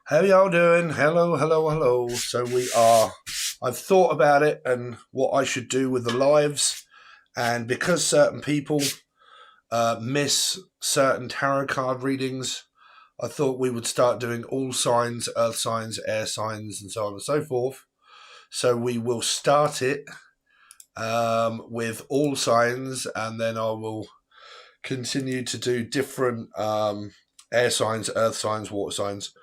How y'all doing? Hello, hello, hello. I've thought about it and what I should do with the lives. And because certain people miss certain tarot card readings, I thought we would start doing all signs, earth signs, air signs, and so on and so forth. So we will start it with all signs, and then I will continue to do different air signs, earth signs, water signs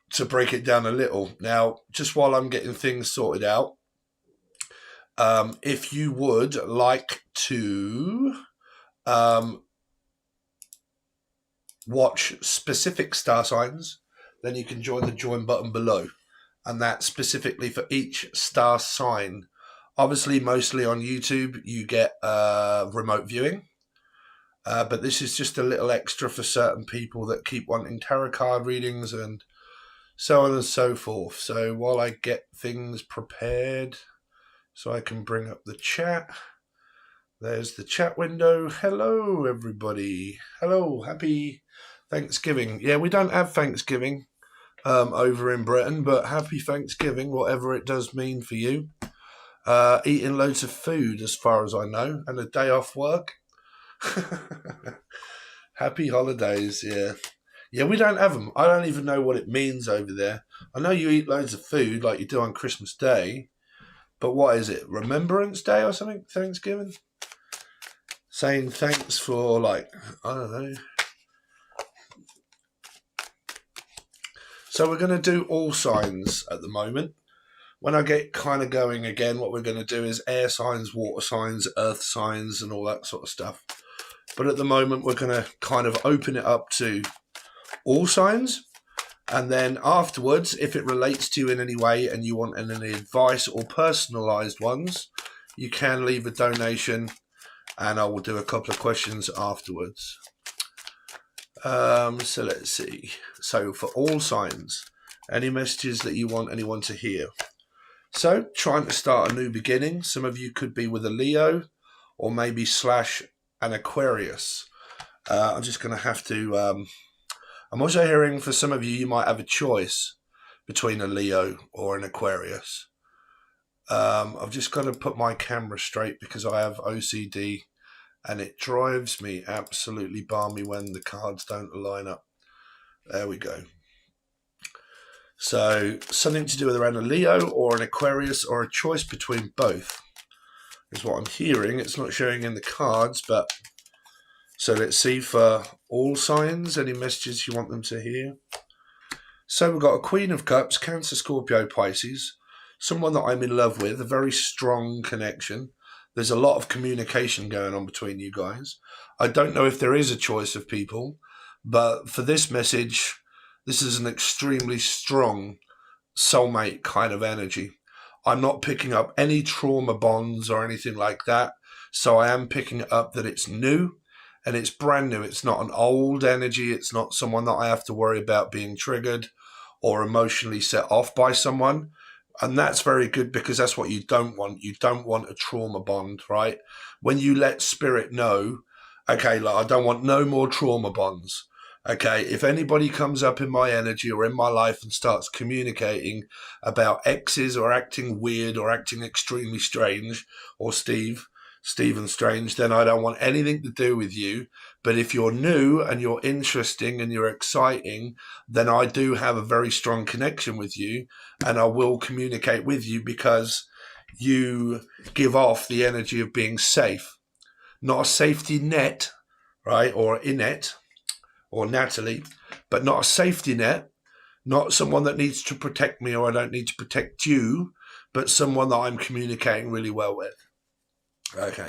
to break it down a little. Now, just while I'm getting things sorted out, if you would like to watch specific star signs, then you can join the join button below. And that's specifically for each star sign. Obviously, mostly on YouTube, you get remote viewing. But this is just a little extra for certain people that keep wanting tarot card readings and so on and so forth. So while I get things prepared so I can bring up the chat, there's the chat window. Hello, everybody. Hello, happy Thanksgiving. Yeah, we don't have Thanksgiving over in Britain, but happy Thanksgiving, whatever it does mean for you. Eating loads of food, as far as I know, and a day off work. Happy holidays, yeah. Yeah, we don't have them. I don't even know what it means over there. I know you eat loads of food like you do on Christmas Day, but what is it? Remembrance Day or something? Thanksgiving? Saying thanks for, like, I don't know. So we're going to do all signs at the moment. When I get kind of going again, what we're going to do is air signs, water signs, earth signs, and all that sort of stuff. But at the moment, we're going to kind of open it up to all signs. And then afterwards, if it relates to you in any way and you want any advice or personalized ones, you can leave a donation and I will do a couple of questions afterwards. So let's see. So for all signs, any messages that you want anyone to hear. So trying to start a new beginning. Some of you could be with a Leo or maybe / an Aquarius. I'm just going to have to... I'm also hearing for some of you, you might have a choice between a Leo or an Aquarius. I've just got to put my camera straight because I have OCD and it drives me absolutely balmy when the cards don't line up. There we go. So something to do with around a Leo or an Aquarius or a choice between both is what I'm hearing. It's not showing in the cards, but so let's see for all signs, any messages you want them to hear. So we've got a Queen of Cups, Cancer, Scorpio, Pisces, someone that I'm in love with, a very strong connection. There's a lot of communication going on between you guys. I don't know if there is a choice of people, but for this message, this is an extremely strong soulmate kind of energy. I'm not picking up any trauma bonds or anything like that. So I am picking up that it's new and it's brand new. It's not an old energy. It's not someone that I have to worry about being triggered or emotionally set off by someone. And that's very good because that's what you don't want. You don't want a trauma bond, right? When you let spirit know, okay, like, I don't want no more trauma bonds. Okay, if anybody comes up in my energy or in my life and starts communicating about exes or acting weird or acting extremely strange, or Stephen Strange, then I don't want anything to do with you. But if you're new and you're interesting and you're exciting, then I do have a very strong connection with you and I will communicate with you because you give off the energy of being safe. Not a safety net, right, or Inette, or Natalie, but not a safety net, not someone that needs to protect me or I don't need to protect you, but someone that I'm communicating really well with. Okay.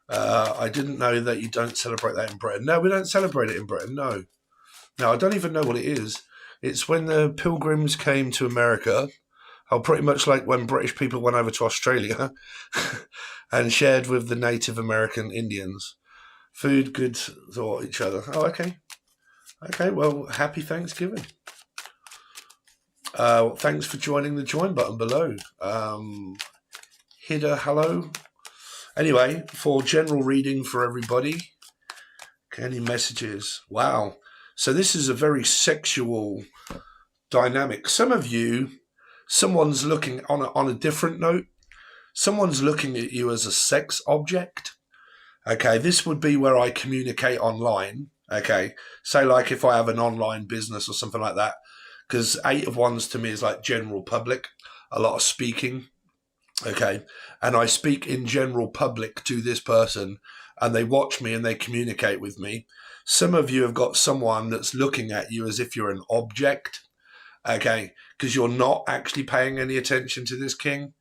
I didn't know that you don't celebrate that in Britain. No, we don't celebrate it in Britain, no. No, I don't even know what it is. It's when the pilgrims came to America, pretty much like when British people went over to Australia and shared with the Native American Indians. Food, goods, or each other. Oh, okay. Okay, well, happy Thanksgiving. Thanks for joining the join button below. Hida, hello. Anyway, for general reading for everybody, any messages? Wow. So this is a very sexual dynamic. Some of you, someone's looking on a different note. Someone's looking at you as a sex object. Okay, this would be where I communicate online. Okay, say like if I have an online business or something like that, because 8 of Wands to me is like general public, a lot of speaking. Okay, and I speak in general public to this person, and they watch me and they communicate with me. Some of you have got someone that's looking at you as if you're an object. Okay, because you're not actually paying any attention to this king,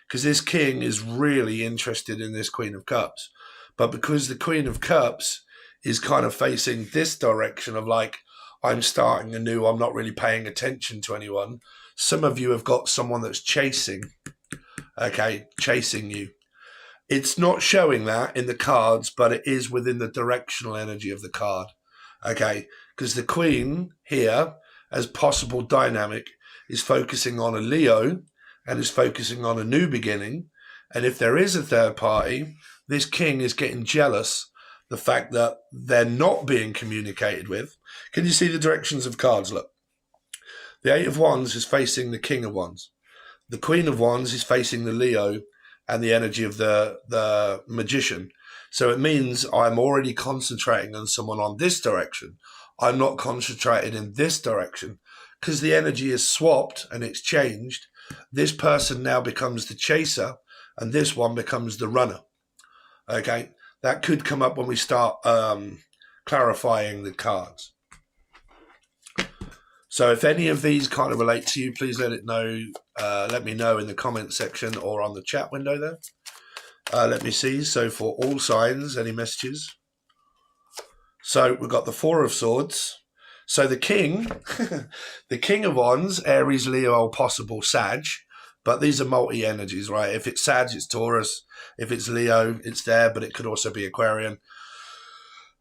because this king is really interested in this Queen of Cups. But because the Queen of Cups is kind of facing this direction of like, I'm starting anew, I'm not really paying attention to anyone. Some of you have got someone that's chasing, okay, chasing you. It's not showing that in the cards, but it is within the directional energy of the card, okay? Because the Queen here, as possible dynamic, is focusing on a Leo and is focusing on a new beginning. And if there is a third party, this king is getting jealous the fact that they're not being communicated with. Can you see the directions of cards? Look, the 8 of Wands is facing the King of Wands. The Queen of Wands is facing the Leo and the energy of the Magician. So it means I'm already concentrating on someone on this direction. I'm not concentrated in this direction because the energy is swapped and it's changed. This person now becomes the chaser and this one becomes the runner. Okay, that could come up when we start clarifying the cards. So if any of these kind of relate to you, please let me know in the comment section or on the chat window there. Let me see. So for all signs, any messages? So we've got the 4 of Swords. So the king, the King of Wands, Aries, Leo, possible Sag. But these are multi-energies, right? If it's Sag, it's Taurus. If it's Leo, it's there, but it could also be Aquarian.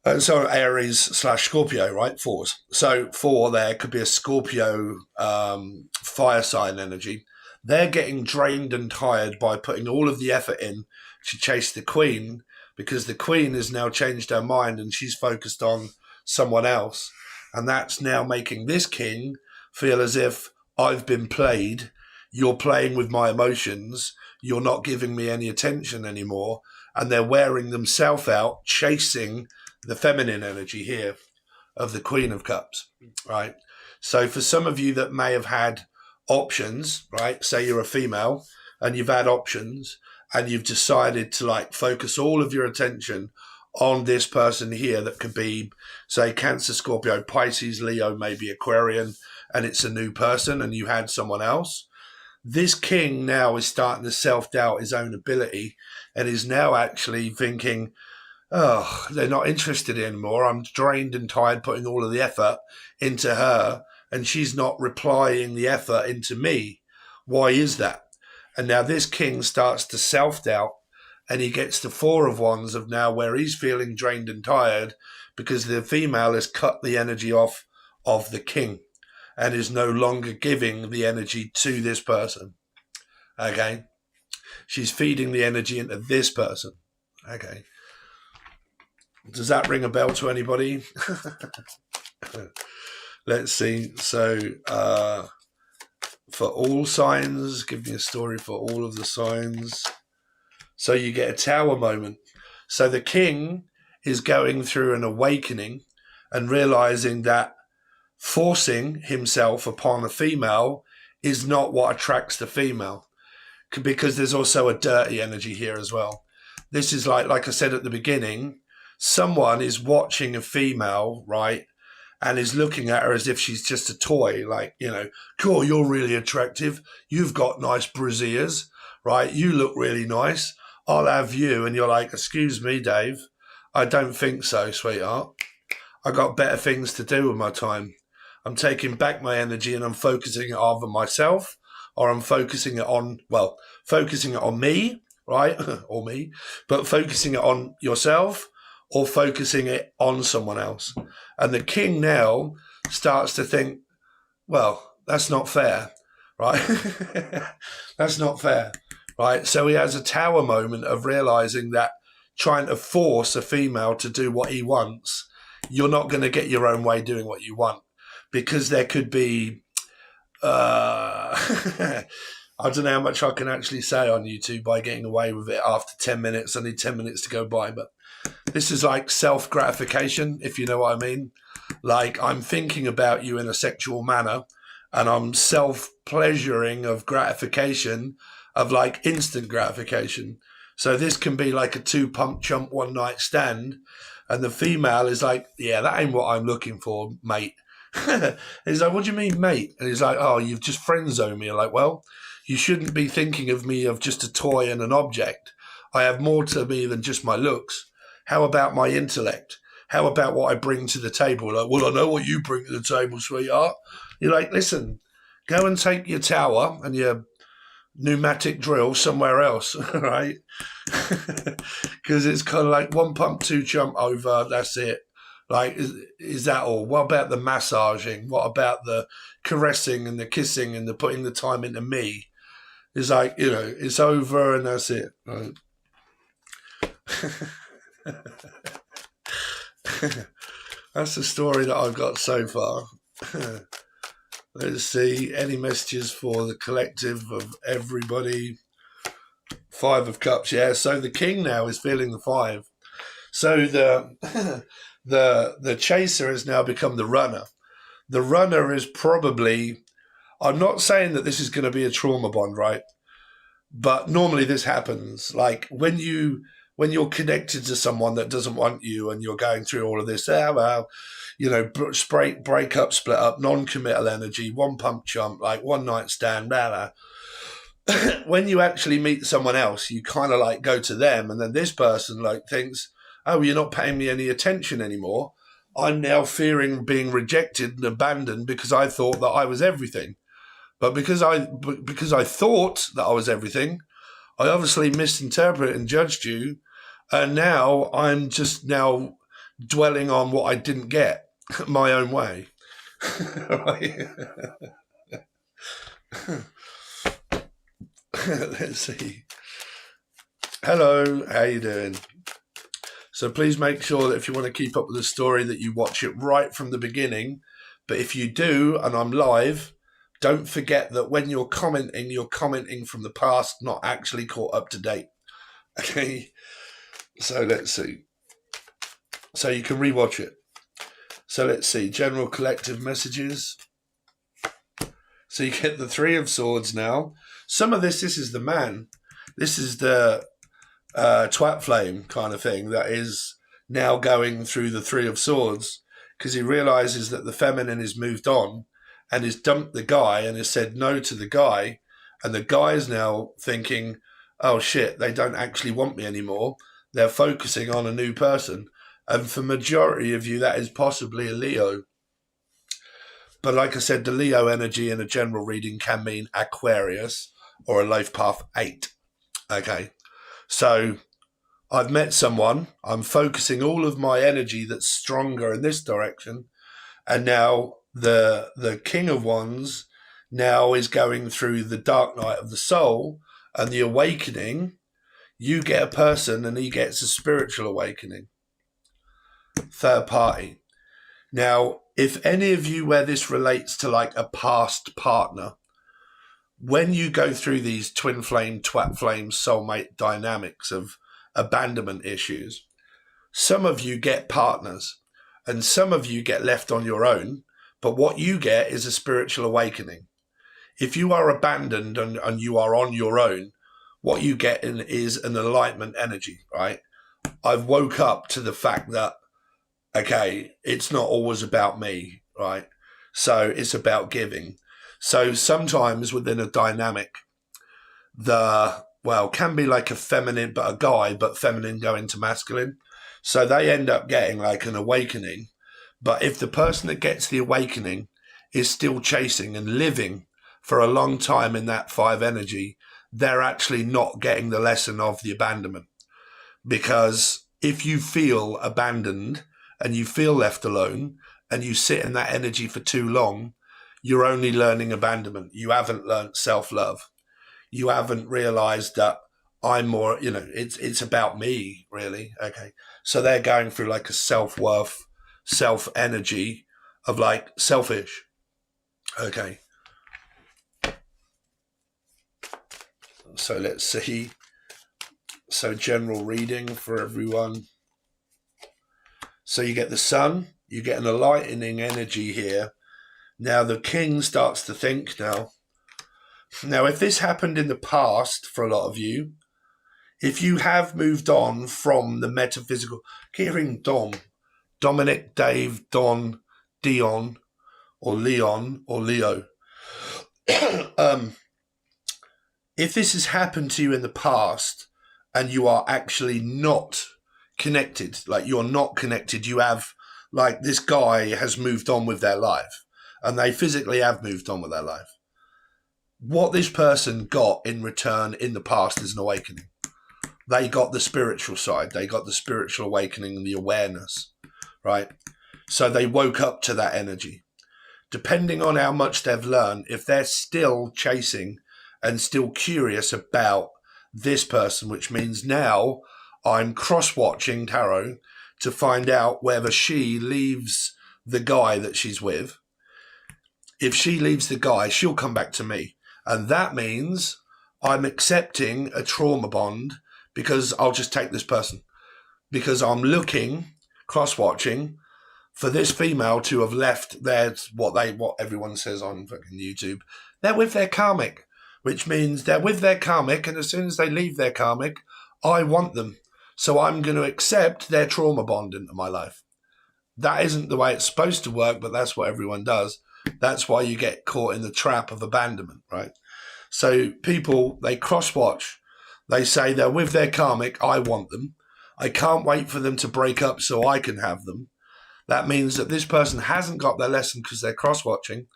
And so Aries/Scorpio, right? 4s. So 4 there could be a Scorpio fire sign energy. They're getting drained and tired by putting all of the effort in to chase the Queen, because the Queen has now changed her mind and she's focused on someone else. And that's now making this king feel as if I've been played. You're playing with my emotions. You're not giving me any attention anymore. And they're wearing themselves out, chasing the feminine energy here of the Queen of Cups, right? So for some of you that may have had options, right? Say you're a female and you've had options and you've decided to like focus all of your attention on this person here that could be, say, Cancer, Scorpio, Pisces, Leo, maybe Aquarian, and it's a new person and you had someone else. This king now is starting to self-doubt his own ability and is now actually thinking, oh, they're not interested anymore. I'm drained and tired putting all of the effort into her and she's not replying the effort into me. Why is that? And now this king starts to self-doubt and he gets the 4 of Wands of now where he's feeling drained and tired because the female has cut the energy off of the king and is no longer giving the energy to this person. Okay? She's feeding the energy into this person. Okay? Does that ring a bell to anybody? Let's see. So, for all signs, give me a story for all of the signs. So you get a Tower moment. So the king is going through an awakening and realizing that forcing himself upon a female is not what attracts the female, because there's also a dirty energy here as well. This is like I said at the beginning, someone is watching a female, right, and is looking at her as if she's just a toy, like, you know, cool, you're really attractive, you've got nice brassieres, right, you look really nice, I'll have you. And you're like, excuse me, Dave, I don't think so, sweetheart. I got better things to do with my time. I'm taking back my energy and I'm focusing it either myself or I'm focusing it on, well, focusing it on me, right, or me, but focusing it on yourself or focusing it on someone else. And the king now starts to think, well, that's not fair, right? That's not fair, right? So he has a Tower moment of realizing that trying to force a female to do what he wants you're not going to get your own way doing what you want, because there could be I don't know how much I can actually say on YouTube by getting away with it after 10 minutes. I need 10 minutes to go by, but this is like self-gratification, if you know what I mean. Like, I'm thinking about you in a sexual manner, and I'm self-pleasuring of gratification, of like instant gratification. So this can be like a 2-pump chump one-night stand, and the female is like, yeah, that ain't what I'm looking for, mate. He's like, what do you mean, mate? And he's like, oh, you've just friend zoned me. I'm like, well, you shouldn't be thinking of me of just a toy and an object. I have more to me than just my looks. How about my intellect? How about what I bring to the table? Like, well, I know what you bring to the table, sweetheart. You're like, listen, go and take your tower and your pneumatic drill somewhere else, right? Because it's kind of like 1 pump, 2 jump over, that's it. Like, is that all? What about the massaging? What about the caressing and the kissing and the putting the time into me? It's like, it's over and that's it. Right? That's the story that I've got so far. Let's see, any messages for the collective of everybody? 5 of Cups, yeah. So the king now is feeling the 5. So the chaser has now become the runner. The runner is probably, I'm not saying that this is going to be a trauma bond, right? But normally this happens. Like when you're connected to someone that doesn't want you and you're going through all of this, break up, split up, non-committal energy, 1 pump chump, like one night stand, blah, blah. When you actually meet someone else, you kind of like go to them, and then this person like thinks, oh, you're not paying me any attention anymore. I'm now fearing being rejected and abandoned because I thought that I was everything. But because I thought that I was everything, I obviously misinterpreted and judged you, and now I'm just now dwelling on what I didn't get my own way. Let's see. Hello, how you doing? So please make sure that if you want to keep up with the story that you watch it right from the beginning. But if you do, and I'm live, don't forget that when you're commenting from the past, not actually caught up to date. Okay? So let's see. So you can rewatch it. So let's see. General collective messages. So you get the 3 of Swords now. Some of this is the man. This is the twat flame kind of thing that is now going through the 3 of Swords, because he realizes that the feminine has moved on and has dumped the guy and has said no to the guy, and the guy is now thinking, oh shit, they don't actually want me anymore. They're focusing on a new person. And for majority of you, that is possibly a Leo. But like I said, the Leo energy in a general reading can mean Aquarius or a life path 8. Okay. So I've met someone, I'm focusing all of my energy that's stronger in this direction, and now the King of Wands now is going through the dark night of the soul and the awakening. You get a person and he gets a spiritual awakening. 3rd party. Now, if any of you where this relates to like a past partner, when you go through these twin flame, twat flame, soulmate dynamics of abandonment issues, some of you get partners and some of you get left on your own, but what you get is a spiritual awakening. If you are abandoned and you are on your own, what you get is an enlightenment energy, right? I've woke up to the fact that, okay, it's not always about me, right? So it's about giving. So sometimes within a dynamic, can be like a feminine, but a guy, but feminine going to masculine. So they end up getting like an awakening. But if the person that gets the awakening is still chasing and living for a long time in that 5 energy, they're actually not getting the lesson of the abandonment. Because if you feel abandoned and you feel left alone and you sit in that energy for too long, you're only learning abandonment. You haven't learned self-love. You haven't realized that I'm more, it's about me, really. Okay. So they're going through like a self-worth, self-energy of like selfish. Okay. So let's see. So general reading for everyone. So you get the sun, you get an enlightening energy here. Now the king starts to think now. Now, if this happened in the past for a lot of you, if you have moved on from the metaphysical, keep hearing Dom, Dominic, Dave, Don, Dion, or Leon, or Leo. If this has happened to you in the past and you are actually not connected, like you're not connected, you have, like this guy has moved on with their life and they physically have moved on with their life. What this person got in return in the past is an awakening. They got the spiritual side. They got the spiritual awakening, the awareness, right? So they woke up to that energy. Depending on how much they've learned, if they're still chasing and still curious about this person, which means now I'm cross-watching tarot to find out whether she leaves the guy that she's with. If she leaves the guy, she'll come back to me. And that means I'm accepting a trauma bond because I'll just take this person. Because I'm looking, cross-watching, for this female to have left their, what everyone says on fucking YouTube, they're with their karmic, which means they're with their karmic, and as soon as they leave their karmic, I want them. So I'm going to accept their trauma bond into my life. That isn't the way it's supposed to work, but that's what everyone does. That's why you get caught in the trap of abandonment, right? So people, they cross-watch. They say they're with their karmic, I want them. I can't wait for them to break up so I can have them. That means that this person hasn't got their lesson because they're cross-watching.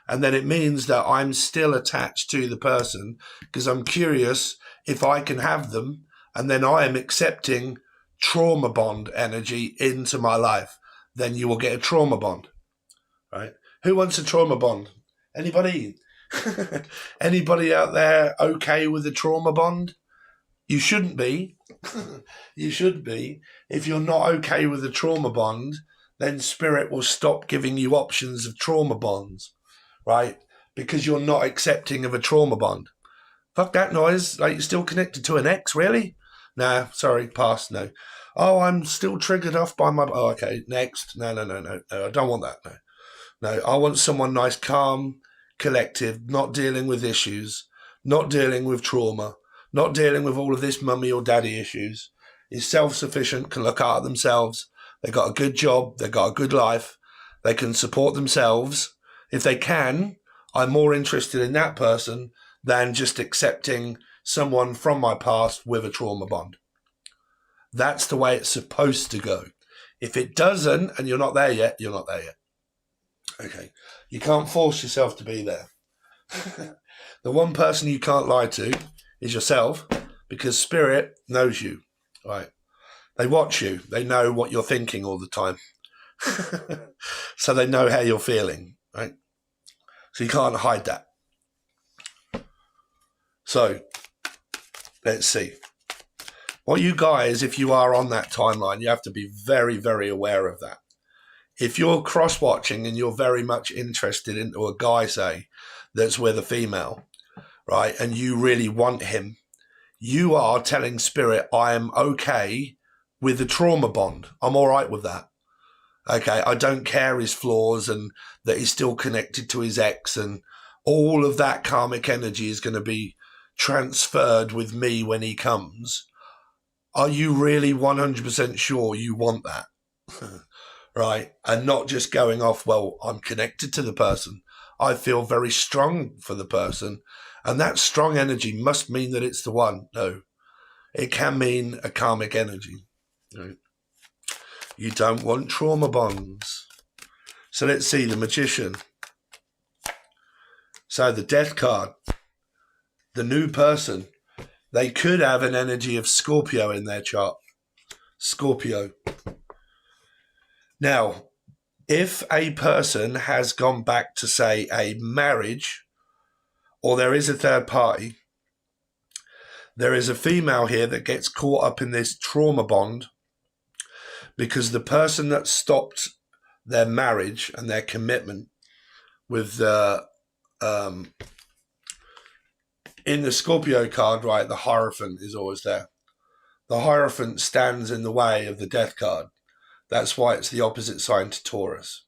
And then it means that I'm still attached to the person because I'm curious if I can have them. And then I am accepting trauma bond energy into my life. Then you will get a trauma bond, right? Who wants a trauma bond? Anybody? Anybody out there okay with a trauma bond? You shouldn't be. You should be. If you're not okay with a trauma bond, then spirit will stop giving you options of trauma bonds, right? Because you're not accepting of a trauma bond. Fuck that noise. Like, you're still connected to an ex, really? Nah, sorry, pass, no. Oh, I'm still triggered off by my... Oh, okay, next. No, I don't want that, no. No, I want someone nice, calm, collective, not dealing with issues, not dealing with trauma, not dealing with all of this mummy or daddy issues. Is self-sufficient, can look out at themselves. They got a good job. They got a good life. They can support themselves. If they can, I'm more interested in that person than just accepting someone from my past with a trauma bond. That's the way it's supposed to go. If it doesn't, and you're not there yet, you're not there yet. Okay. You can't force yourself to be there. The one person you can't lie to is yourself, because spirit knows you, right? They watch you. They know what you're thinking all the time. So they know how you're feeling, right? So you can't hide that. So let's see. Well, you guys, if you are on that timeline, you have to be very, very aware of that. If you're cross-watching and you're very much interested into a guy, say, that's with a female, right, and you really want him, you are telling spirit, I am okay with the trauma bond. I'm all right with that. Okay, I don't care his flaws and that he's still connected to his ex, and all of that karmic energy is going to be transferred with me when he comes. Are you really 100% sure you want that? Right? And not just going off, well, I'm connected to the person. I feel very strong for the person. And that strong energy must mean that it's the one. No, it can mean a karmic energy. Right? You don't want trauma bonds. So let's see, the Magician. So the Death card, the new person, they could have an energy of Scorpio in their chart. Scorpio. Now, if a person has gone back to, say, a marriage, or there is a third party, there is a female here that gets caught up in this trauma bond because the person that stopped their marriage and their commitment with the in the Scorpio card, right, the Hierophant is always there. The Hierophant stands in the way of the Death card. That's why it's the opposite sign to Taurus.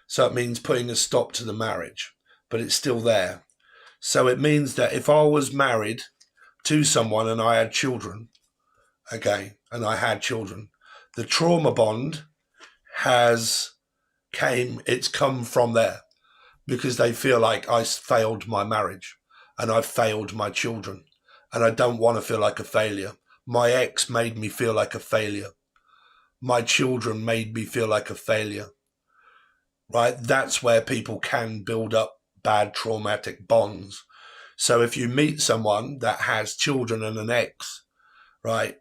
So it means putting a stop to the marriage, but it's still there. So it means that if I was married to someone and I had children, okay, and I had children, the trauma bond it's come from there, because they feel like I failed my marriage and I failed my children, and I don't want to feel like a failure. My ex made me feel like a failure. My children made me feel like a failure, right? That's where people can build up bad traumatic bonds. So if you meet someone that has children and an ex, right,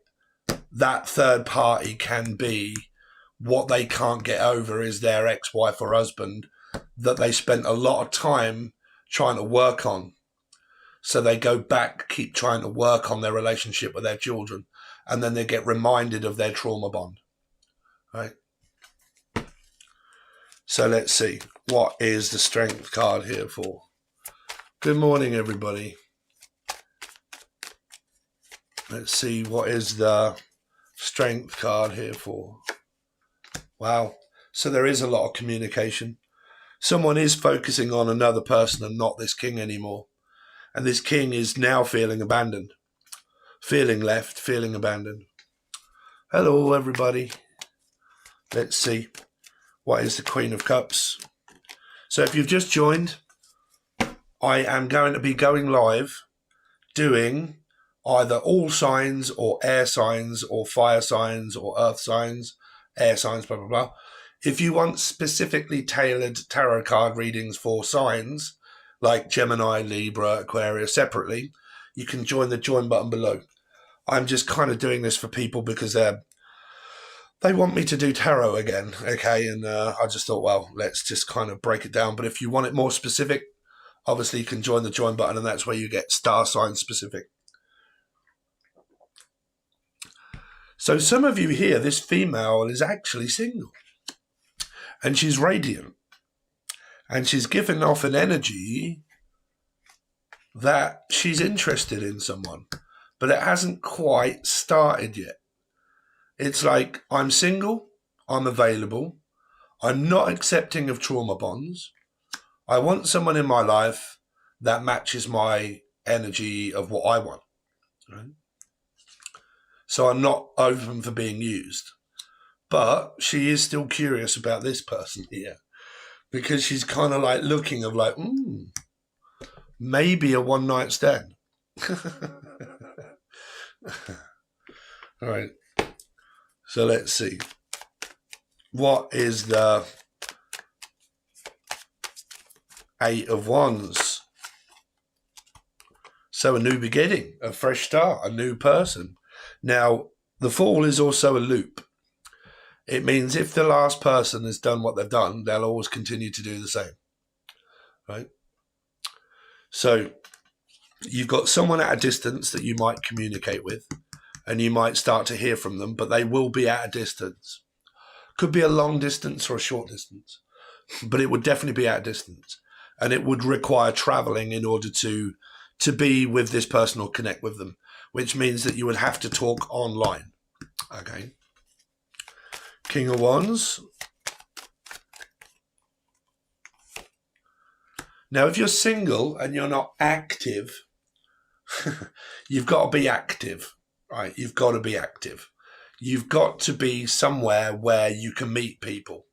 that third party can be what they can't get over is their ex-wife or husband that they spent a lot of time trying to work on. So they go back, keep trying to work on their relationship with their children, and then they get reminded of their trauma bond, right? So let's see. What is the Strength card here for? Good morning, everybody. Let's see. What is the Strength card here for? Wow. So there is a lot of communication. Someone is focusing on another person and not this king anymore. And this king is now feeling abandoned, feeling left, feeling abandoned. Hello, everybody. Let's see. What is the Queen of Cups? So if you've just joined, I am going to be going live doing either all signs or air signs or fire signs or earth signs, air signs, blah, blah, blah. If you want specifically tailored tarot card readings for signs, like Gemini, Libra, Aquarius separately, you can join the join button below. I'm just kind of doing this for people because they want me to do tarot again, okay? And I just thought, well, let's just kind of break it down. But if you want it more specific, obviously you can join the join button, and that's where you get star sign specific. So some of you here, this female is actually single. And she's radiant. And she's giving off an energy that she's interested in someone. But it hasn't quite started yet. It's like, I'm single, I'm available, I'm not accepting of trauma bonds. I want someone in my life that matches my energy of what I want. Right? So I'm not open for being used. But she is still curious about this person here, because she's kind of like looking of like, maybe a one night stand. All right. So let's see. What is the Eight of Wands? So a new beginning, a fresh start, a new person. Now, the Fool is also a loop. It means if the last person has done what they've done, they'll always continue to do the same, right? So you've got someone at a distance that you might communicate with, and you might start to hear from them, but they will be at a distance. Could be a long distance or a short distance, but it would definitely be at a distance. And it would require traveling in order to be with this person or connect with them, which means that you would have to talk online, okay? King of Wands. Now, if you're single and you're not active, you've got to be active, right? You've got to be active. You've got to be somewhere where you can meet people.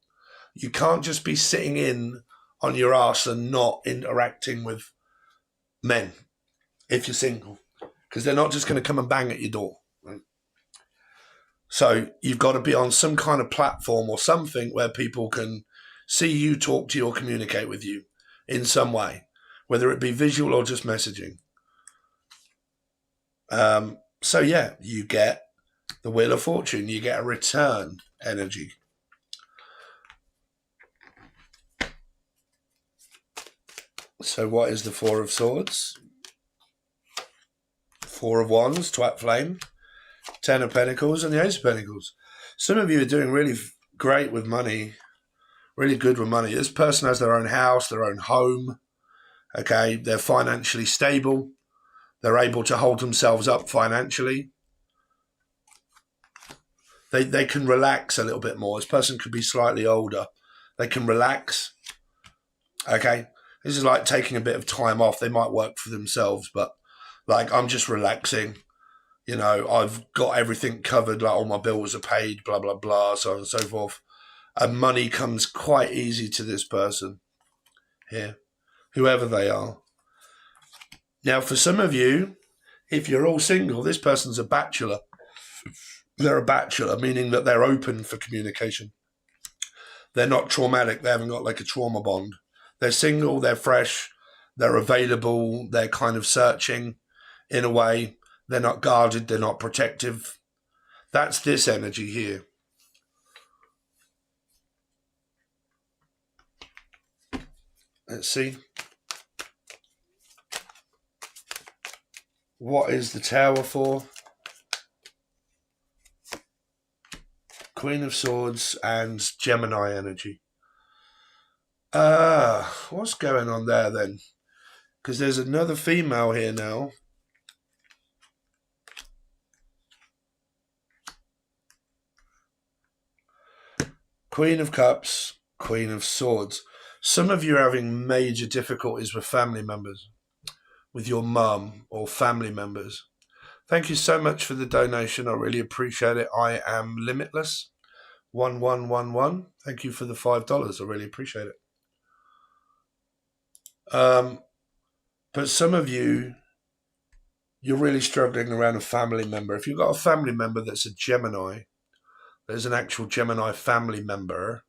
You can't just be sitting in on your ass and not interacting with men if you're single, because they're not just going to come and bang at your door. So you've got to be on some kind of platform or something where people can see you, talk to you, or communicate with you in some way, whether it be visual or just messaging. So yeah, you get the Wheel of Fortune. You get a return energy. So what is the Four of Swords? Four of Wands, Twat Flame. Ten of Pentacles and the Ace of Pentacles. Some of you are doing really great with money, Really good with money. This person has their own house, their own home. Okay, they're financially stable. They're able to hold themselves up financially. They can relax a little bit more. This person could be slightly older. They can relax. Okay, this is like taking a bit of time off. They might work for themselves, but like I'm just relaxing. You know, I've got everything covered. Like all my bills are paid. Blah blah blah, so on and so forth. And money comes quite easy to this person here, whoever they are. Now, for some of you, if you're all single, this person's a bachelor. They're a bachelor, meaning that they're open for communication. They're not traumatic. They haven't got like a trauma bond. They're single, they're fresh, they're available, they're kind of searching in a way. They're not guarded, they're not protective. That's this energy here. Let's see. What is the Tower for? Queen of Swords and Gemini energy. What's going on there then? Because there's another female here now. Queen of Cups, Queen of Swords. Some of you are having major difficulties with family members, with your mum or family members. Thank you so much for the donation. I really appreciate it. I am Limitless 1111. Thank you for the $5. I really appreciate it. But some of you, you're really struggling around a family member. If you've got a family member that's a Gemini, there's an actual Gemini family member,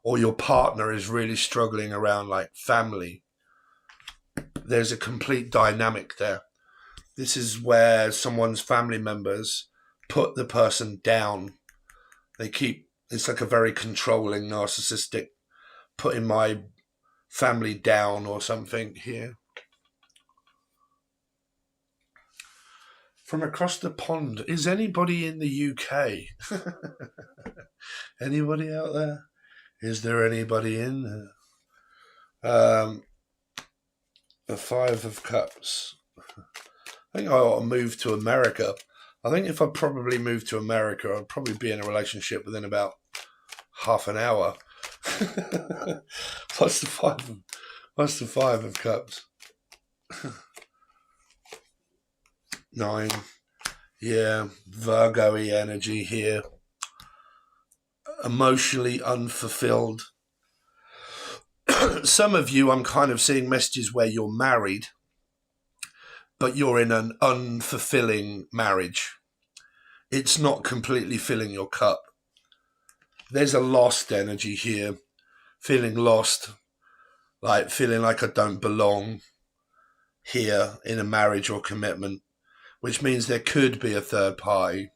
or your partner is really struggling around like family, there's a complete dynamic there. This is where someone's family members put the person down. It's like a very controlling, narcissistic, putting my family down or something here. From across the pond, is anybody in the UK? Anybody out there? Is there anybody in there? The Five of Cups. I think I ought to move to America. I think if I probably moved to America, I'd probably be in a relationship within about half an hour. What's the Five of Cups? 9. Yeah, Virgo-y energy here. Emotionally unfulfilled. Some of you, I'm kind of seeing messages where you're married, but you're in an unfulfilling marriage. It's not completely filling your cup. There's a lost energy here. Feeling lost, like feeling like I don't belong here in a marriage or commitment, which means there could be a third party,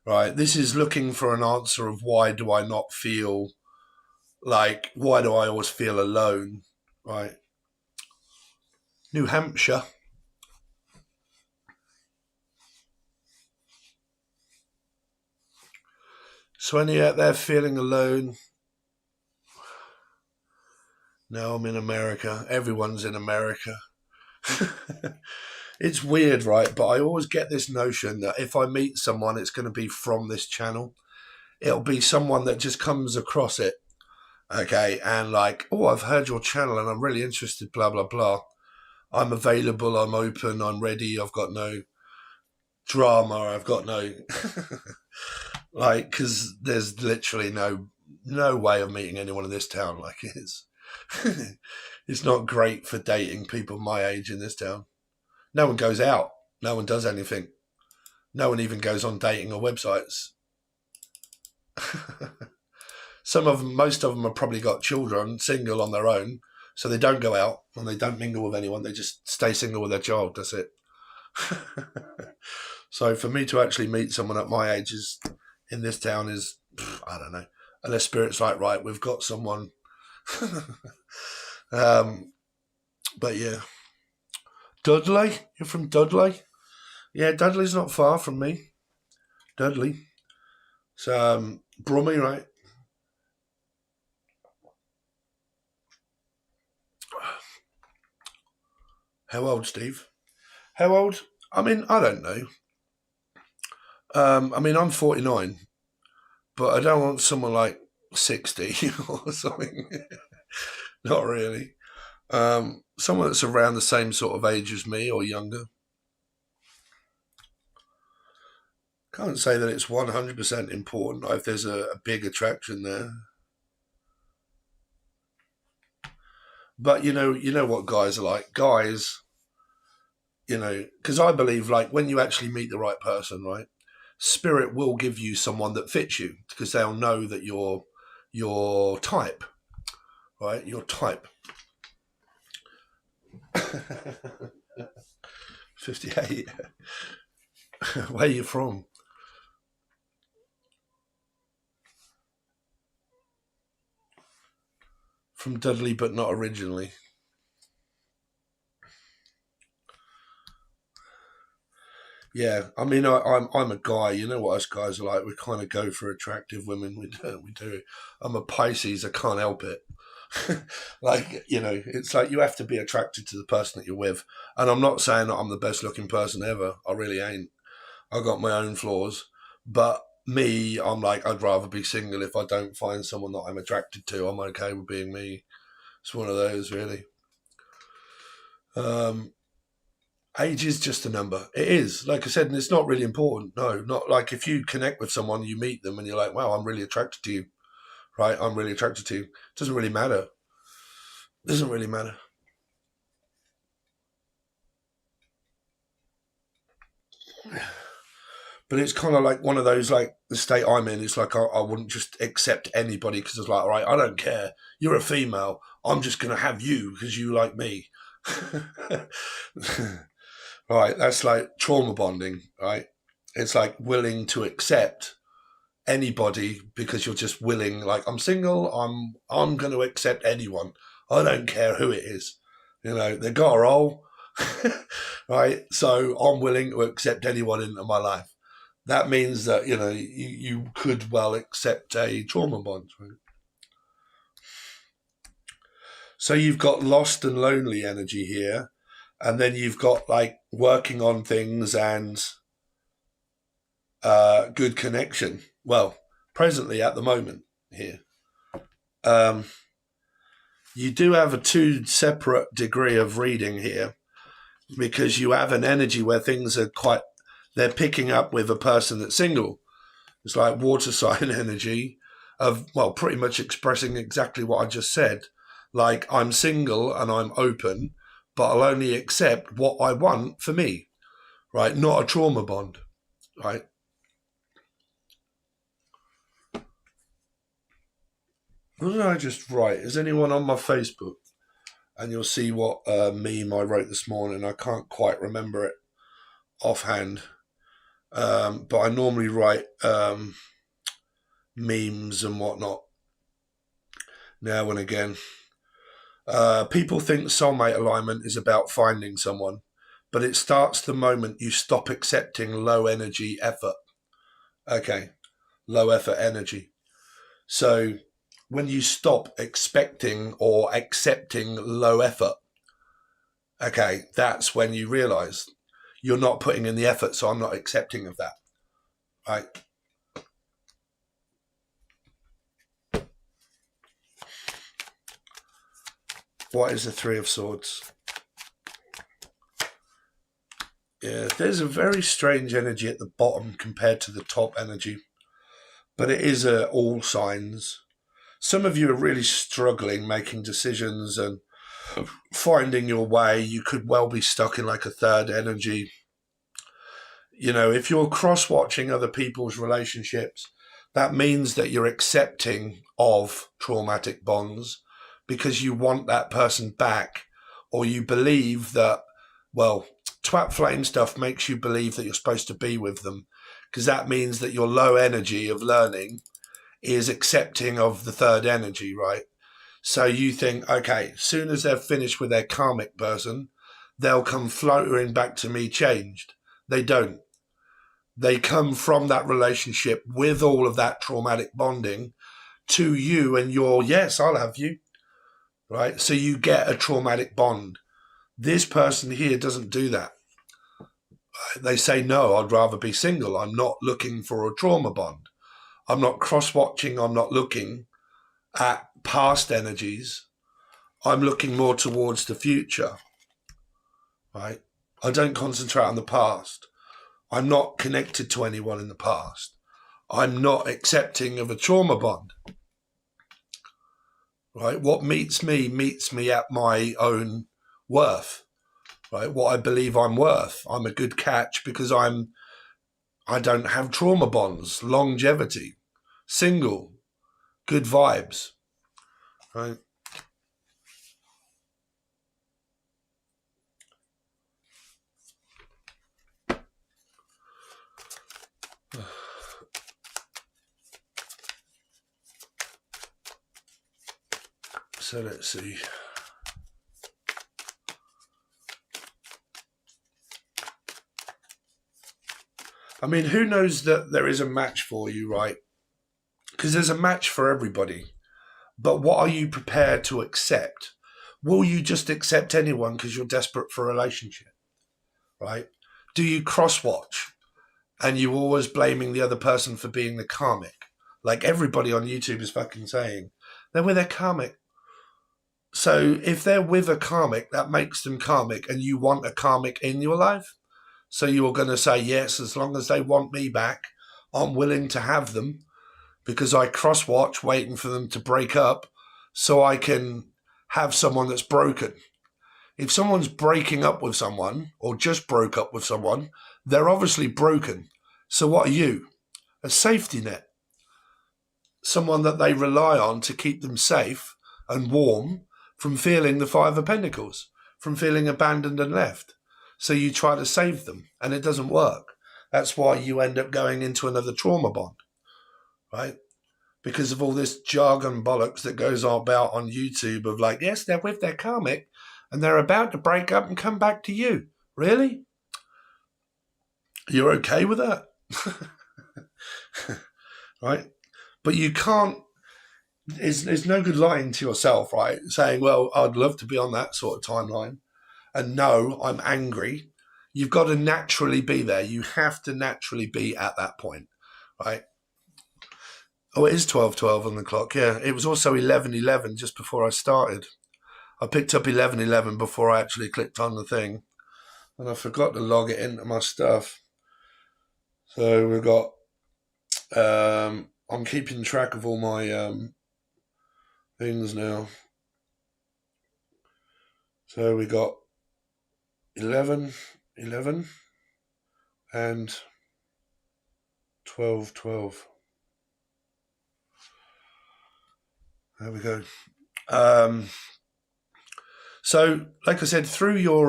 right? This is looking for an answer of why do I not feel like, why do I always feel alone, right? New Hampshire. So any out there feeling alone? No, I'm in America. Everyone's in America. It's weird, right? But I always get this notion that if I meet someone, it's going to be from this channel. It'll be someone that just comes across it, okay? And like, oh, I've heard your channel and I'm really interested, blah, blah, blah. I'm available, I'm open, I'm ready. I've got no drama. I've got no... like, because there's literally no way of meeting anyone in this town. Like, it's not great for dating people my age in this town. No one goes out. No one does anything. No one even goes on dating or websites. Most of them have probably got children, single on their own, so they don't go out and they don't mingle with anyone. They just stay single with their child. That's it. So for me to actually meet someone at my age in this town is, I don't know, unless Spirit's like, right, we've got someone. But yeah. Dudley? You're from Dudley? Yeah, Dudley's not far from me. Dudley. It's Brummy, right? How old, Steve? How old? I mean, I don't know. I mean, I'm 49, but I don't want someone like 60 or something. Not really. Someone that's around the same sort of age as me or younger. Can't say that it's 100% important if there's a big attraction there. But you know what guys are like. Guys, because I believe like when you actually meet the right person, right, spirit will give you someone that fits you because they'll know that you're your type, right? Your type. 58. Where are you from? From Dudley, but not originally. Yeah, I mean, I'm a guy. You know what us guys are like. We kind of go for attractive women. We do. I'm a Pisces. I can't help it. Like, it's like you have to be attracted to the person that you're with. And I'm not saying that I'm the best looking person ever. I really ain't. I got my own flaws. But me, I'm like, I'd rather be single if I don't find someone that I'm attracted to. I'm okay with being me. It's one of those, really. Age is just a number. It is, like I said, and it's not really important. No, not like if you connect with someone, you meet them, and you're like, wow, I'm really attracted to you, right? I'm really attracted to you. It doesn't really matter. It doesn't really matter. But it's kind of like one of those, like the state I'm in. It's like I wouldn't just accept anybody because it's like, all right, I don't care. You're a female. I'm just going to have you because you like me. Right, that's like trauma bonding, right? It's like willing to accept anybody because you're just willing. Like I'm single. I'm going to accept anyone. I don't care who it is. They got a role, right? So I'm willing to accept anyone into my life. That means that you could well accept a trauma bond. Right? So you've got lost and lonely energy here, and then you've got like working on things and good connection. Well, presently at the moment here, you do have a 2 separate degree of reading here because you have an energy where things are they're picking up with a person that's single. It's like water sign energy of, well, pretty much expressing exactly what I just said. Like I'm single and I'm open, but I'll only accept what I want for me, right? Not a trauma bond, right? What did I just write? Is anyone on my Facebook? And you'll see what meme I wrote this morning. I can't quite remember it offhand. But I normally write memes and whatnot now and again. People think soulmate alignment is about finding someone, but it starts the moment you stop accepting low energy effort. Okay, low effort energy. So when you stop expecting or accepting low effort, okay, that's when you realize you're not putting in the effort, so I'm not accepting of that, right? What is the 3 of Swords? Yeah, there's a very strange energy at the bottom compared to the top energy, but it is all signs. Some of you are really struggling making decisions and finding your way. You could well be stuck in like a 3rd energy. If you're cross-watching other people's relationships, that means that you're accepting of traumatic bonds because you want that person back, or you believe that, well, twat flame stuff makes you believe that you're supposed to be with them because that means that your low energy of learning is accepting of the 3rd energy, right? So you think, okay, soon as they're finished with their karmic person, they'll come floating back to me changed. They don't. They come from that relationship with all of that traumatic bonding to you and your, yes, I'll have you, right? So you get a traumatic bond. This person here doesn't do that. They say, no, I'd rather be single. I'm not looking for a trauma bond. I'm not cross-watching. I'm not looking at past energies. I'm looking more towards the future, right? I don't concentrate on the past. I'm not connected to anyone in the past. I'm not accepting of a trauma bond, right? What meets me at my own worth, right? What I believe I'm worth. I'm a good catch because I don't have trauma bonds, longevity, single, good vibes, right? So let's see. I mean, who knows that there is a match for you, right? Because there's a match for everybody. But what are you prepared to accept? Will you just accept anyone because you're desperate for a relationship, right? Do you cross-watch and you always blaming the other person for being the karmic? Like everybody on YouTube is fucking saying, they're with their karmic. So if they're with a karmic, that makes them karmic, and you want a karmic in your life. So you're going to say, yes, as long as they want me back, I'm willing to have them because I cross-watch waiting for them to break up so I can have someone that's broken. If someone's breaking up with someone or just broke up with someone, they're obviously broken. So what are you? A safety net. Someone that they rely on to keep them safe and warm from feeling the Five of Pentacles, from feeling abandoned and left. So you try to save them and it doesn't work. That's why you end up going into another trauma bond, right? Because of all this jargon bollocks that goes about on YouTube of like, yes, they're with their karmic and they're about to break up and come back to you. Really? You're okay with that? Right? But you can't, there's no good lying to yourself, right? Saying, well, I'd love to be on that sort of timeline. And no, I'm angry. You've got to naturally be there. You have to naturally be at that point, right? Oh, it is 12:12 on the clock. Yeah, it was also 11:11 just before I started. I picked up 11:11 before I actually clicked on the thing. And I forgot to log it into my stuff. So we've got, I'm keeping track of all my things now. So we got 11:11 and 12:12. There we go. So, like I said, through your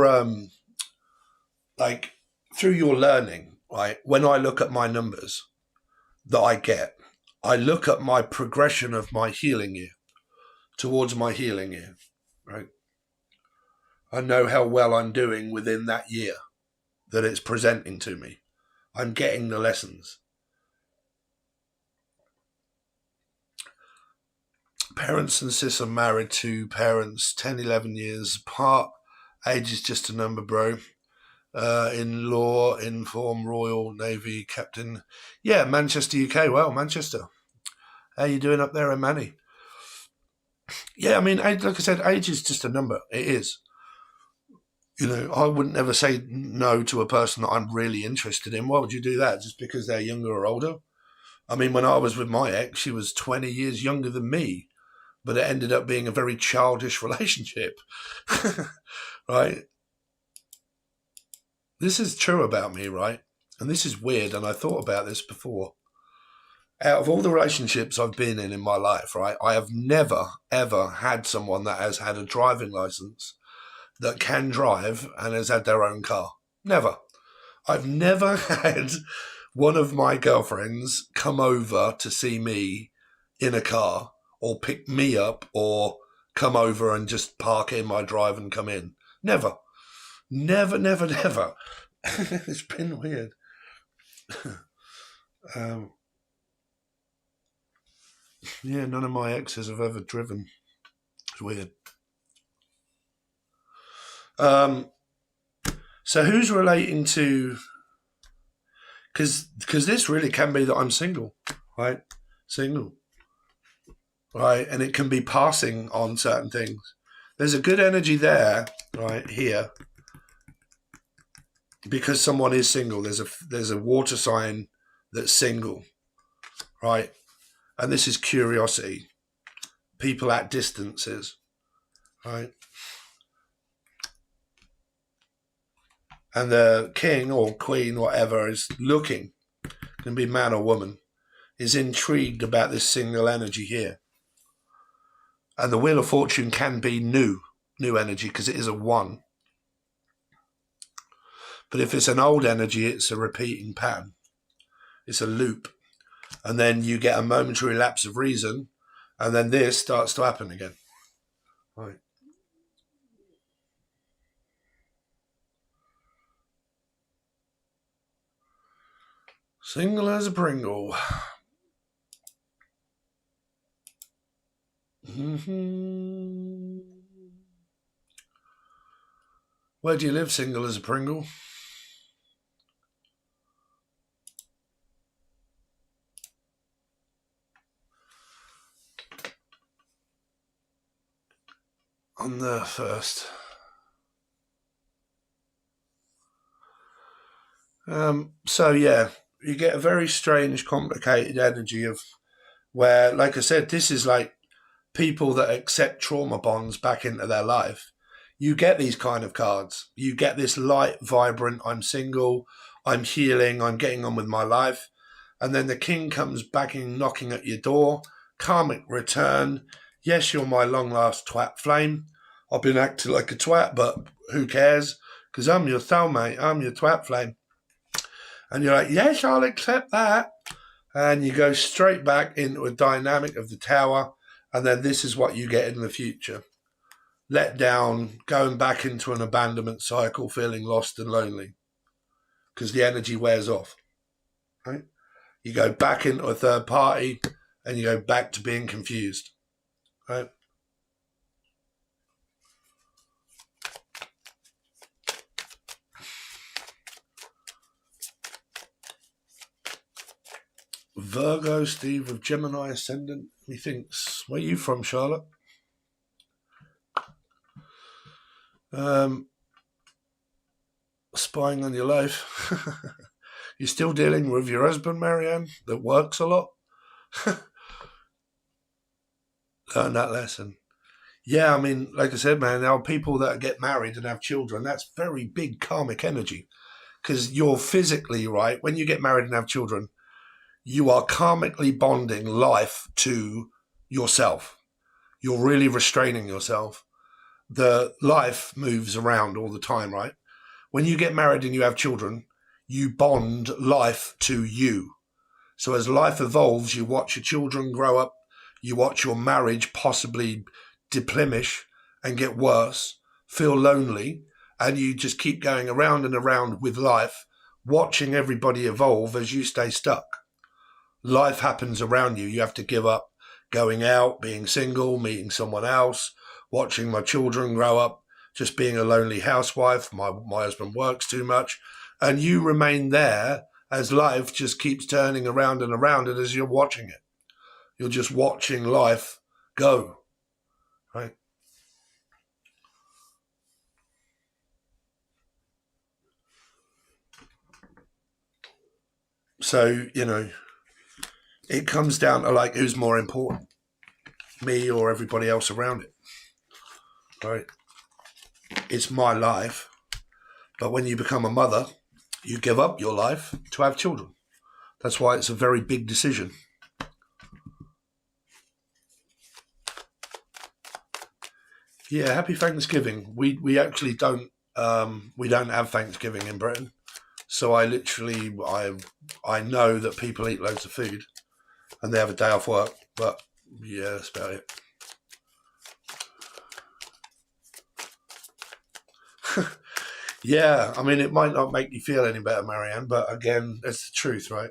learning, right? When I look at my numbers that I get, I look at my progression of my healing year towards my healing year, right? I know how well I'm doing within that year that it's presenting to me. I'm getting the lessons. Parents and sis are married to parents 10, 11 years apart. Age is just a number, bro. In law, in form, Royal Navy, Captain. Yeah, Manchester, UK. Well, Manchester. How you doing up there in Manny? Yeah, I mean, like I said, age is just a number. It is. You know, I wouldn't ever say no to a person that I'm really interested in. Why would you do that? Just because they're younger or older? I mean, when I was with my ex, she was 20 years younger than me, but it ended up being a very childish relationship, right? This is true about me, right? And this is weird, and I thought about this before. Out of all the relationships I've been in my life, right, I have never, ever had someone that has had a driving license, that can drive and has had their own car. Never. I've never had one of my girlfriends come over to see me in a car or pick me up or come over and just park in my drive and come in. Never. Never, never, never. It's been weird. Yeah, none of my exes have ever driven. It's weird. So who's relating to... Because this really can be that I'm single, right? Single. Right? And it can be passing on certain things. There's a good energy there, right, here. Because someone is single, there's a water sign that's single, right? And this is curiosity. People at distances, right? And the king or queen, whatever, is looking, can be man or woman, is intrigued about this single energy here. And the Wheel of Fortune can be new energy because it is a 1. But if it's an old energy, it's a repeating pattern. It's a loop. And then you get a momentary lapse of reason, and then this starts to happen again. Right. Single as a Pringle. Where do you live, single as a Pringle? On the 1st. So yeah, you get a very strange, complicated energy of where, like I said, this is like people that accept trauma bonds back into their life. You get these kind of cards. You get this light, vibrant, I'm single, I'm healing, I'm getting on with my life. And then the king comes backing, knocking at your door. Karmic return. Yes, you're my long last twat flame. I've been acting like a twat, but who cares? Because I'm your soulmate. I'm your twat flame. And you're like, yes, I'll accept that. And you go straight back into a dynamic of the Tower. And then this is what you get in the future. Let down, going back into an abandonment cycle, feeling lost and lonely. Because the energy wears off. Right? You go back into a third party and you go back to being confused. Right? Virgo, Steve of Gemini ascendant. He thinks, where are you from, Charlotte? Spying on your life. You're still dealing with your husband, Marianne, that works a lot? Learn that lesson. Yeah, I mean, like I said, man, there are people that get married and have children. That's very big karmic energy because you're physically, right, when you get married and have children, you are karmically bonding life to yourself. You're really restraining yourself. The life moves around all the time, right? When you get married and you have children, you bond life to you. So as life evolves, you watch your children grow up, you watch your marriage possibly deplenish and get worse, feel lonely, and you just keep going around and around with life, watching everybody evolve as you stay stuck. Life happens around you. You have to give up going out, being single, meeting someone else, watching my children grow up, just being a lonely housewife. My husband works too much. And you remain there as life just keeps turning around and around. And as you're watching it, you're just watching life go, right? So, you know, it comes down to like who's more important, me or everybody else around it, right? It's my life. But when you become a mother, you give up your life to have children. That's why it's a very big decision. Yeah, happy Thanksgiving. We actually don't have Thanksgiving in Britain. So I know that people eat loads of food and they have a day off work, but yeah, that's about it. Yeah, I mean, it might not make you feel any better, Marianne, but again, it's the truth, right?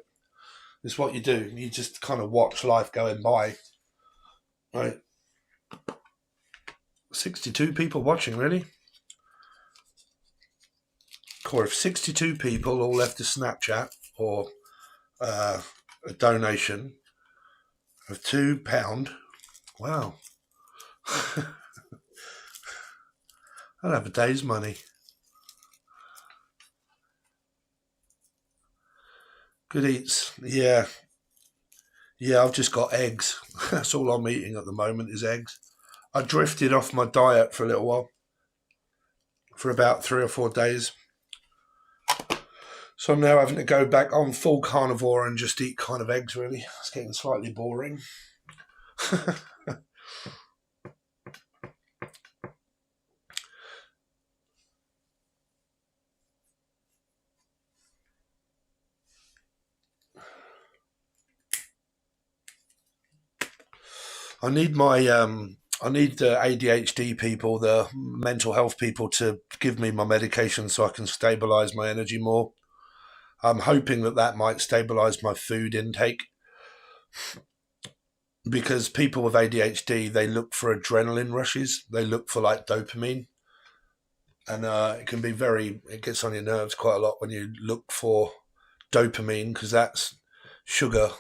It's what you do. You just kind of watch life going by Right. 62 people watching, really? Or if 62 people all left a Snapchat or a donation of £2, wow. I'd have a day's money. Good eats. Yeah. Yeah, I've just got eggs. That's all I'm eating at the moment is eggs. I drifted off my diet for a little while. For about 3 or 4 days. So I'm now having to go back on full carnivore and just eat kind of eggs, really. It's getting slightly boring. I need the ADHD people, the mental health people to give me my medication so I can stabilise my energy more. I'm hoping that might stabilise my food intake, because people with ADHD, they look for adrenaline rushes. They look for like dopamine. And it gets on your nerves quite a lot when you look for dopamine, because that's sugar.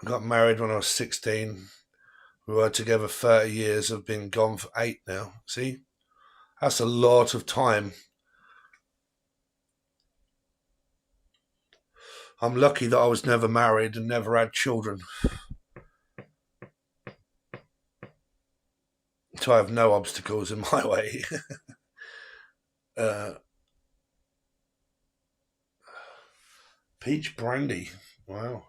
I got married when I was 16. We were together 30 years. I've been gone for 8 now. See? That's a lot of time. I'm lucky that I was never married and never had children. So I have no obstacles in my way. Peach brandy. Wow.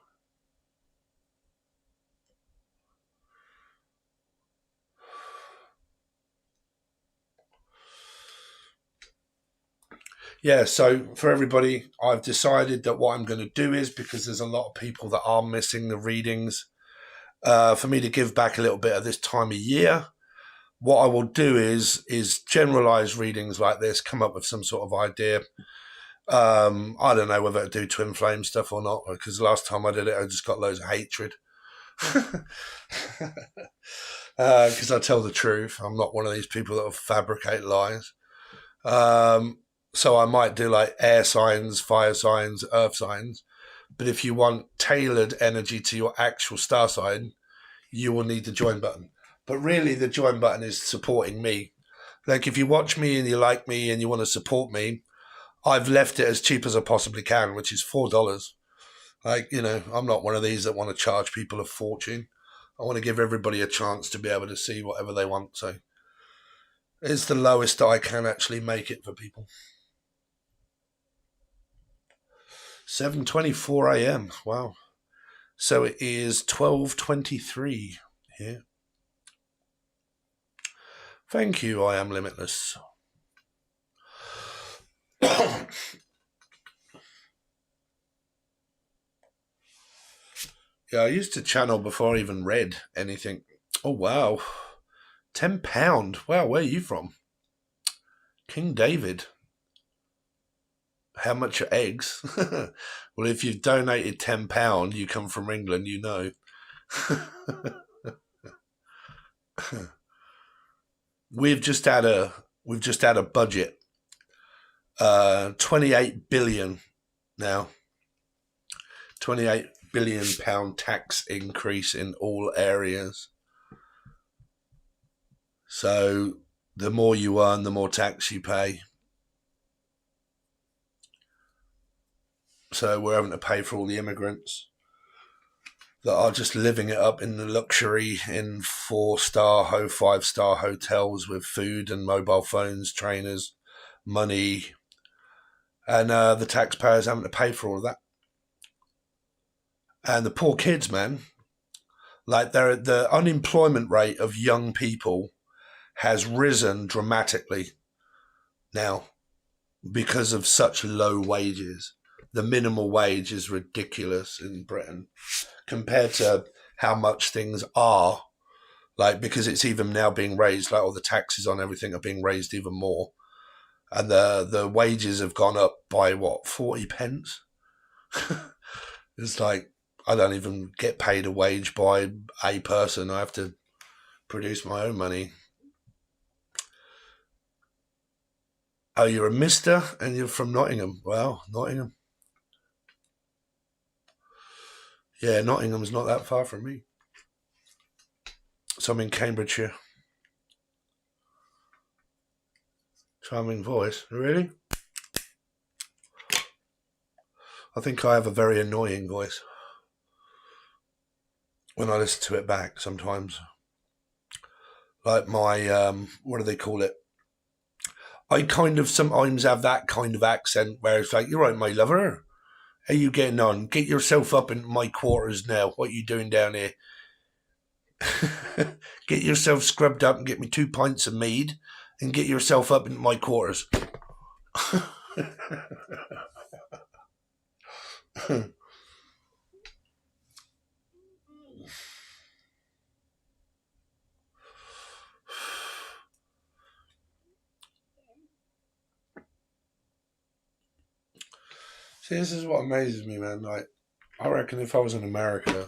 Yeah, so for everybody, I've decided that what I'm going to do is, because there's a lot of people that are missing the readings, for me to give back a little bit at this time of year, what I will do is generalize readings like this, come up with some sort of idea. I don't know whether to do twin flame stuff or not, because last time I did it, I just got loads of hatred. Because I tell the truth. I'm not one of these people that will fabricate lies. So I might do like air signs, fire signs, earth signs. But if you want tailored energy to your actual star sign, you will need the join button. But really, the join button is supporting me. Like, if you watch me and you like me and you want to support me, I've left it as cheap as I possibly can, which is $4. Like, I'm not one of these that want to charge people a fortune. I want to give everybody a chance to be able to see whatever they want. So it's the lowest that I can actually make it for people. 7:24 a.m. Wow. So it is 12:23 here. Thank you, I am limitless. Yeah, I used to channel before I even read anything. Oh, wow. £10. Wow, where are you from? King David. How much are eggs? Well, if you've donated £10, you come from England, you know. We've just had a budget. 28 billion now. 28 billion pound tax increase in all areas. So the more you earn, the more tax you pay. So we're having to pay for all the immigrants that are just living it up in the luxury in 4-star, 5-star hotels with food and mobile phones, trainers, money, and the taxpayers having to pay for all of that. And the poor kids, man, like the unemployment rate of young people has risen dramatically now because of such low wages. The minimal wage is ridiculous in Britain compared to how much things are. Like, because it's even now being raised, like all the taxes on everything are being raised even more. And the wages have gone up by, 40 pence? It's like, I don't even get paid a wage by a person. I have to produce my own money. Oh, you're a mister and you're from Nottingham. Well, Nottingham. Yeah, Nottingham's not that far from me. So I'm in Cambridgeshire. Charming voice. Really? I think I have a very annoying voice. When I listen to it back sometimes. Like my, what do they call it? I kind of sometimes have that kind of accent where it's like, you're right, my lover. How you getting on? Get yourself up in my quarters now. What are you doing down here? Get yourself scrubbed up and get me 2 pints of mead and get yourself up in my quarters. See, this is what amazes me, man. Like, I reckon if I was in America,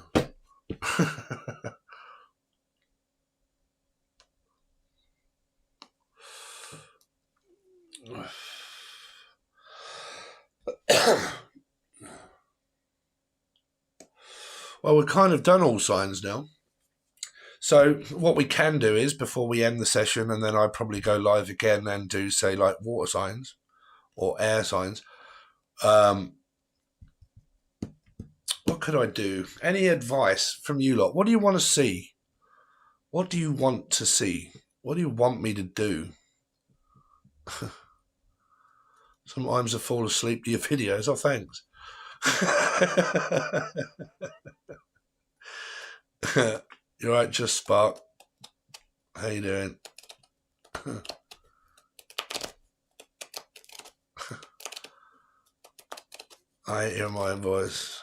well, we've kind of done all signs now. So what we can do is, before we end the session, and then I'd probably go live again and do, say, like water signs or air signs. What could I do? Any advice from you lot? What do you want to see? What do you want to see? What do you want me to do? Sometimes I fall asleep to your videos. Oh, thanks. You're right, Just Spark. How you doing? I hear my own voice.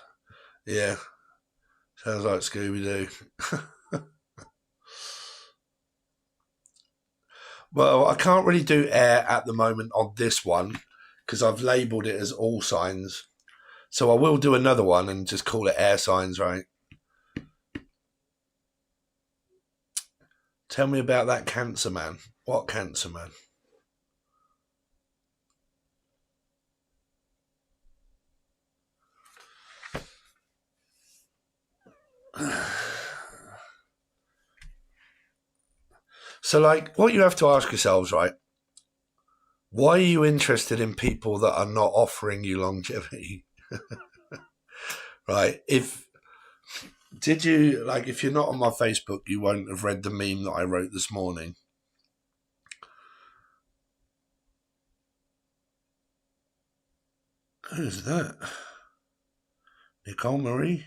Yeah. Sounds like Scooby-Doo. Well, I can't really do air at the moment on this one because I've labelled it as all signs. So I will do another one and just call it air signs, right? Tell me about that Cancer man. What Cancer man? So, like, what you have to ask yourselves, right? Why are you interested in people that are not offering you longevity? Right? If you're not on my Facebook, you won't have read the meme that I wrote this morning. Who's that? Nicole Marie?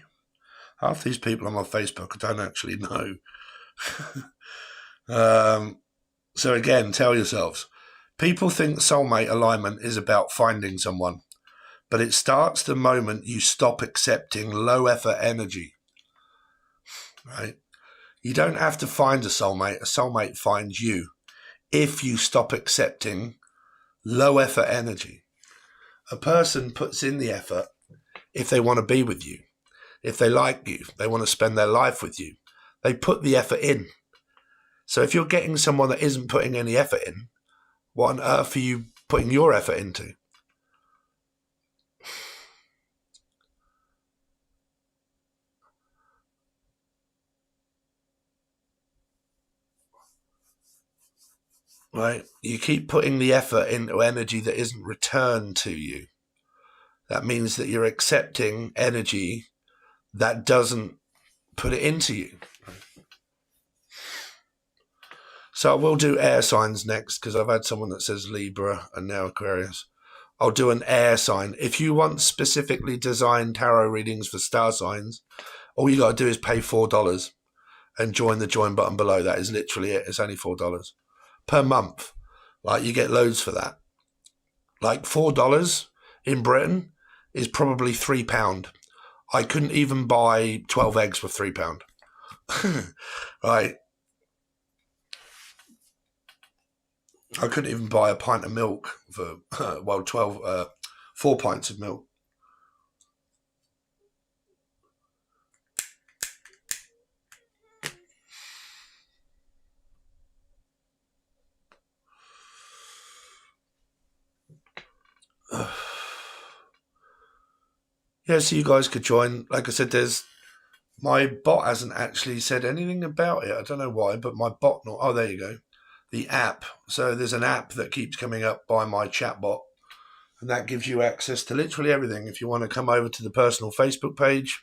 Half these people on my Facebook I don't actually know. So again, tell yourselves, people think soulmate alignment is about finding someone, but it starts the moment you stop accepting low effort energy, right? You don't have to find a soulmate finds you if you stop accepting low effort energy. A person puts in the effort if they want to be with you, if they like you, they want to spend their life with you. They put the effort in. So if you're getting someone that isn't putting any effort in, what on earth are you putting your effort into? Right? You keep putting the effort into energy that isn't returned to you. That means that you're accepting energy that doesn't put it into you. So I will do air signs next because I've had someone that says Libra and now Aquarius. I'll do an air sign. If you want specifically designed tarot readings for star signs, all you got to do is pay $4 and join the join button below. That is literally it. It's only $4 per month. Like, you get loads for that. Like, $4 in Britain is probably £3. I couldn't even buy 12 eggs for £3. Right? I couldn't even buy a pint of milk for, 4 pints of milk. Yeah, so you guys could join. Like I said, my bot hasn't actually said anything about it. I don't know why, but my bot not. Oh, there you go. The app. So there's an app that keeps coming up by my chat bot, and that gives you access to literally everything. If you want to come over to the personal Facebook page,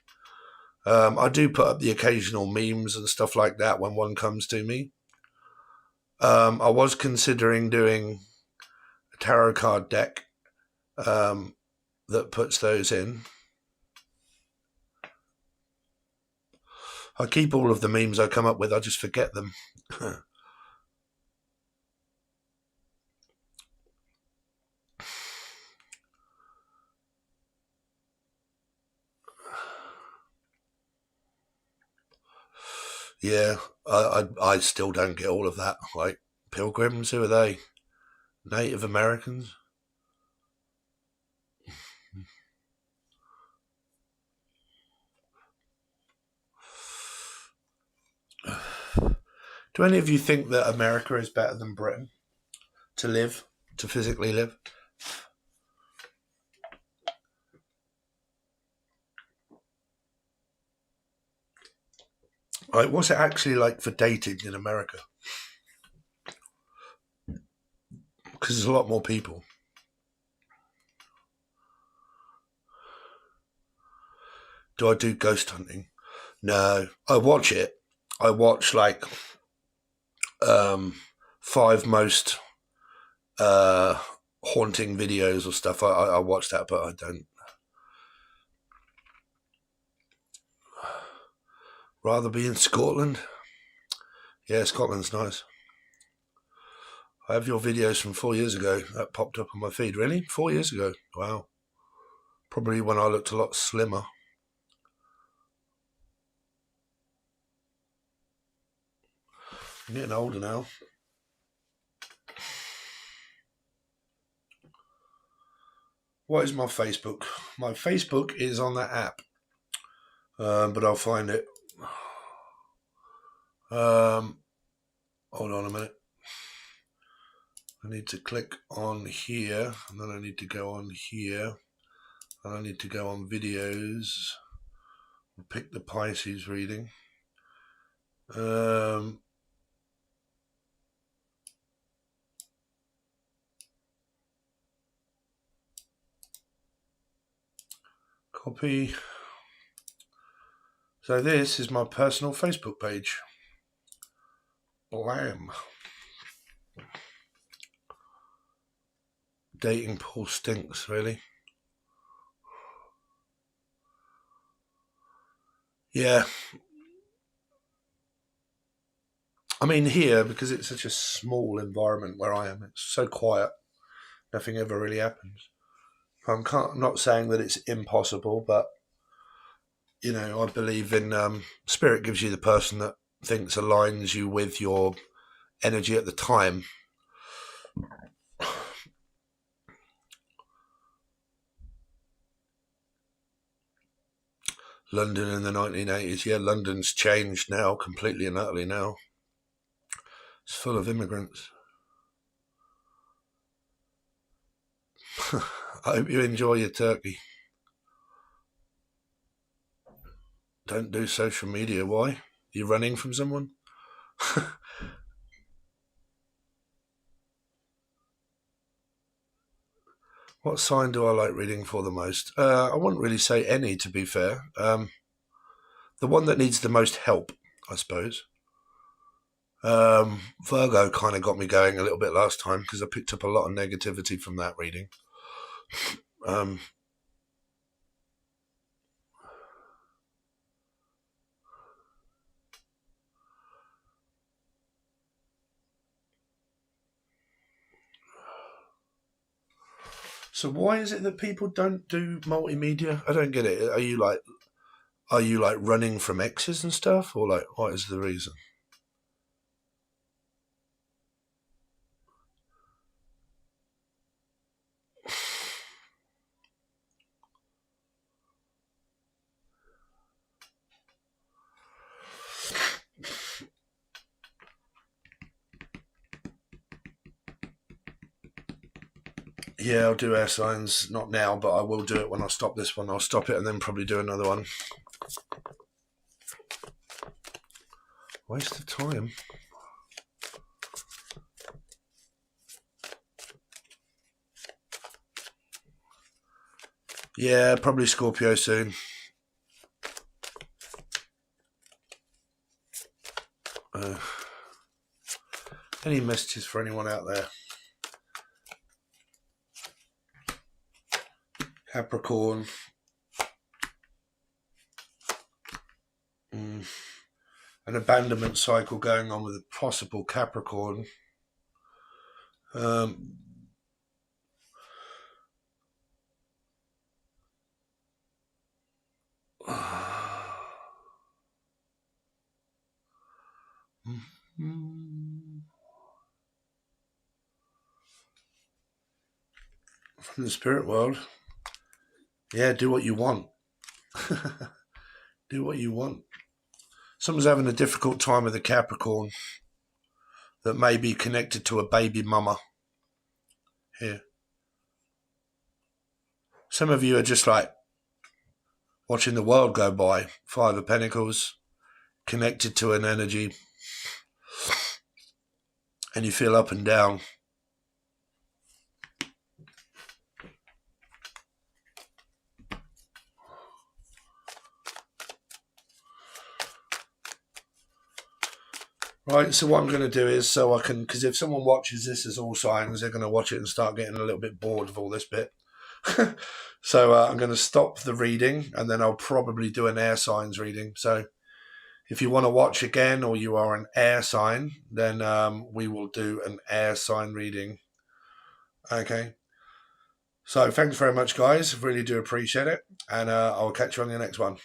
I do put up the occasional memes and stuff like that when one comes to me. I was considering doing a tarot card deck that puts those in. I keep all of the memes I come up with. I just forget them. Yeah, I still don't get all of that. Like, pilgrims, who are they? Native Americans? Do any of you think that America is better than Britain to live, to physically live? Like, what's it actually like for dating in America? Because there's a lot more people. Do I do ghost hunting? No, I watch it. I watch like 5 most haunting videos or stuff. I watch that, but I don't. Rather be in Scotland. Yeah, Scotland's nice. I have your videos from 4 years ago that popped up on my feed. Really? 4 years ago? Wow. Probably when I looked a lot slimmer. I'm getting older now. What is my Facebook? My Facebook is on that app, but I'll find it. Hold on a minute. I need to click on here, and then I need to go on here, and I need to go on videos. Pick the Pisces reading. Copy. So this is my personal Facebook page. Blam. Dating pool stinks, really. Yeah. I mean, here, because it's such a small environment where I am, it's so quiet. Nothing ever really happens. I'm not saying that it's impossible, but, you know, I believe in spirit gives you the person that thinks aligns you with your energy at the time. London in the 1980s. Yeah, London's changed now, completely and utterly now. It's full of immigrants. I hope you enjoy your turkey. Don't do social media. Why? You're running from someone? What sign do I like reading for the most? I wouldn't really say any, to be fair. The one that needs the most help, I suppose. Virgo kind of got me going a little bit last time because I picked up a lot of negativity from that reading. So why is it that people don't do multimedia? I don't get it. Are you like running from exes and stuff, or like what is the reason? Yeah, I'll do air signs. Not now, but I will do it when I stop this one. I'll stop it and then probably do another one. Waste of time. Yeah, probably Scorpio soon. Any messages for anyone out there? Capricorn. An abandonment cycle going on with a possible Capricorn. From the spirit world. Yeah, do what you want. Do what you want. Someone's having a difficult time with a Capricorn that may be connected to a baby mama here. Some of you are just like watching the world go by. 5 of Pentacles, connected to an energy, and you feel up and down. Right, so what I'm going to do is, so I can, because if someone watches this as all signs, they're going to watch it and start getting a little bit bored of all this bit. So I'm going to stop the reading, and then I'll probably do an air signs reading. So if you want to watch again, or you are an air sign, then we will do an air sign reading. Okay. So thanks very much, guys. Really do appreciate it. And I'll catch you on the next one.